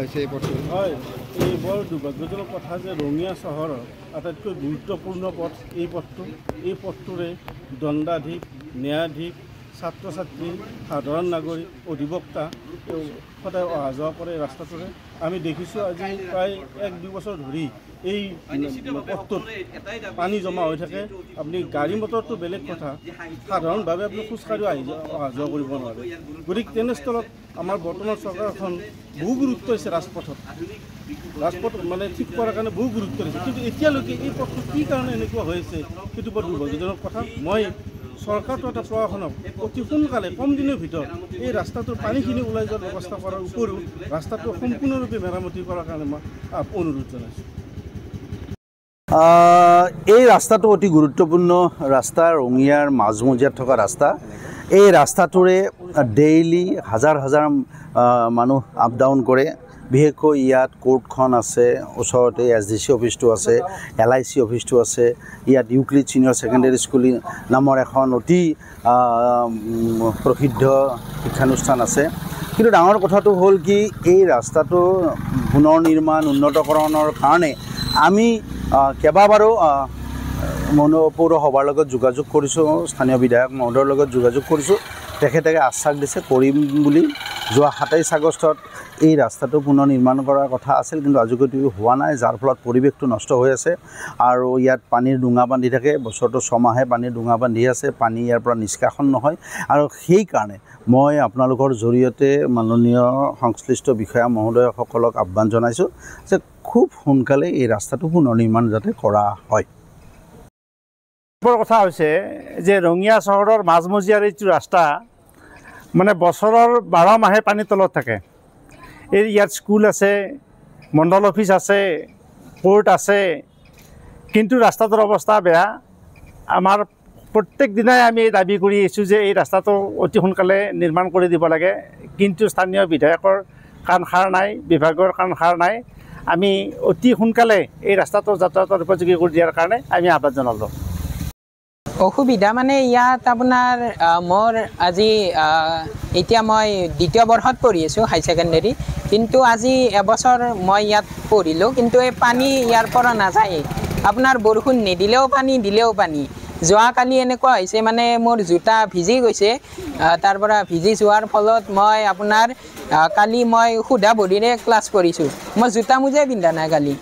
হৈছে এই পথটো? হয়, এই বৰ দুৰ্ভাগ্যজনক কথা যে ৰঙিয়া চহৰৰ আটাইতকৈ গুৰুত্বপূৰ্ণ পথ এই পথটো। এই পথটোৰে দণ্ডাধীশ, ন্যায়াধীশ, ছাত্ৰ ছাত্ৰী, সাধাৰণ নাগৰিক, অধিবক্তা সদায় অহা যোৱা কৰে ৰাস্তাটোৰে। আমি দেখিছোঁ আজি প্ৰায় 1-2 বছৰ ধৰি এই পথটোত পানী জমা হৈ থাকে। আপুনি গাড়ী মটৰটো বেলেগ কথা, সাধাৰণভাৱে আপুনি খোজকাঢ়ি অহা যোৱা কৰিব নোৱাৰে। গতিকে তেনেস্থলত আমাৰ বৰ্তমান চৰকাৰখন বহু গুৰুত্ব দিছে ৰাজপথত মানে ঠিক কৰাৰ কাৰণে বহু গুৰুত্ব দিছে, কিন্তু এতিয়ালৈকে এই পথটো কি কাৰণে এনেকুৱা হৈ আছে সেইটো বৰ দুৰ্ভাগ্যজনক কথা। মই চৰকাৰটো এটা প্ৰশাসনক অতি সোনকালে কম দিনৰ ভিতৰত এই ৰাস্তাটোৰ পানীখিনি ওলাই যোৱাৰ ব্যৱস্থা কৰাৰ উপৰিও ৰাস্তাটো সম্পূৰ্ণৰূপে মেৰামতি কৰাৰ কাৰণে মই অনুৰোধ জনাইছোঁ। এই ৰাস্তাটো অতি গুৰুত্বপূৰ্ণ ৰাস্তা, ৰঙিয়াৰ মাজমজিয়াত থকা ৰাস্তা। এই ৰাস্তাটোৰে ডেইলি হাজাৰ হাজাৰ মানুহ আপ ডাউন কৰে। বিশেষকৈ ইয়াত কোৰ্টখন আছে, ওচৰতে SDC অফিচটো আছে, LIC অফিচটো আছে, ইয়াত ইউক্লিড ছিনিয়ৰ ছেকেণ্ডেৰী স্কুল নামৰ এখন অতি প্ৰসিদ্ধ শিক্ষানুষ্ঠান আছে। কিন্তু ডাঙৰ কথাটো হ'ল কি, এই ৰাস্তাটো পুনৰ নিৰ্মাণ উন্নতকৰণৰ কাৰণে আমি কেইবাবাৰো পৌৰসভাৰ লগত যোগাযোগ কৰিছোঁ, স্থানীয় বিধায়ক মহোদয়ৰ লগত যোগাযোগ কৰিছোঁ। তেখেতে আশ্বাস দিছে কৰিম বুলি। যোৱা 27 আগষ্টত এই ৰাস্তাটো পুনৰ নিৰ্মাণ কৰাৰ কথা আছিল, কিন্তু আজিলৈকে হোৱা নাই, যাৰ ফলত পৰিৱেশটো নষ্ট হৈ আছে। আৰু ইয়াত পানীৰ ডুঙা বান্ধি থাকে, বছৰটো 6 মাহে পানীৰ ডুঙা বান্ধি আছে, পানী ইয়াৰ পৰা নিষ্কাশন নহয়। আৰু সেইকাৰণে মই আপোনালোকৰ জৰিয়তে মাননীয় সংশ্লিষ্ট বিষয়া মহোদয়সকলক আহ্বান জনাইছোঁ যে খুব সোনকালে এই ৰাস্তাটো পুনৰ নিৰ্মাণ যাতে কৰা হয়। কথা হৈছে যে ৰঙিয়া চহৰৰ মাজমজিয়াৰ এইটো ৰাস্তা মানে বছৰৰ 12 মাহে পানীৰ তলত থাকে। ইয়াত স্কুল আছে, মণ্ডল অফিচ আছে, কোৰ্ট আছে, কিন্তু ৰাস্তাটোৰ অৱস্থা বেয়া। আমাৰ প্ৰত্যেক দিনাই আমি দাবী কৰি আছোঁ যে এই ৰাস্তাটো অতি সোনকালে নিৰ্মাণ কৰি দিব লাগে, কিন্তু স্থানীয় বিধায়কৰ কাণ সাৰ নাই, বিভাগৰ কাণ সাৰ নাই। আমি অতি সোনকালে এই ৰাস্তাটো যাতায়াতৰ উপযোগী কৰি দিয়াৰ কাৰণে আমি আহ্বান জনালোঁ। অসুবিধা মানে ইয়াত আপোনাৰ মোৰ আজি এতিয়া মই 2য় বৰ্ষত পঢ়ি আছোঁ হাই ছেকেণ্ডেৰী, কিন্তু আজি এবছৰ মই ইয়াত পঢ়িলোঁ, কিন্তু এই পানী ইয়াৰ পৰা নাযায়। আপোনাৰ বৰষুণ নিদিলেও পানী, দিলেও পানী। যোৱাকালি এনেকুৱা হৈছে মানে মোৰ জোতা ভিজি গৈছে, তাৰ পৰা ভিজি যোৱাৰ ফলত মই আপোনাৰ কালি মই সুধা ভৰিৰে ক্লাছ কৰিছোঁ। মই জোতা মোজাই পিন্ধা নাই কালি।